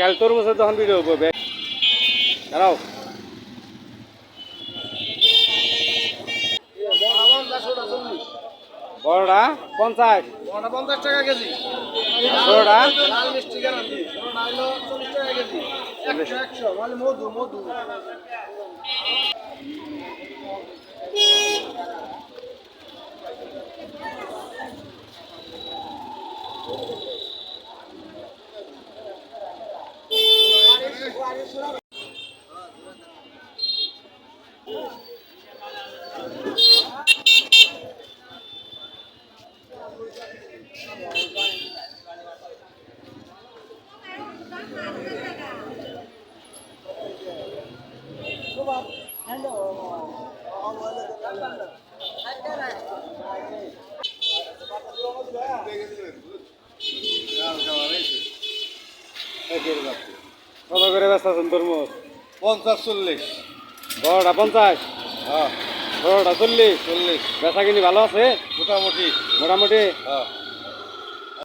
কাল তরমুজের দোকান ভিডিও করবে দাঁড়াও বড়টা 50 50 টাকা কেজি। ছোটটা লাল মিষ্টি গ্যারান্টি। ছোটটা হলো 40 টাকা কেজি। 100 মানে মধু মধু। কত করে ব্যস্ত আছেন তরমুজ 50-40। বড়টা 50 হ্যাঁ ছোটটা 40 40 বেচা কিনি ভালো আছে মোটামুটি। মোটামুটি হ্যাঁ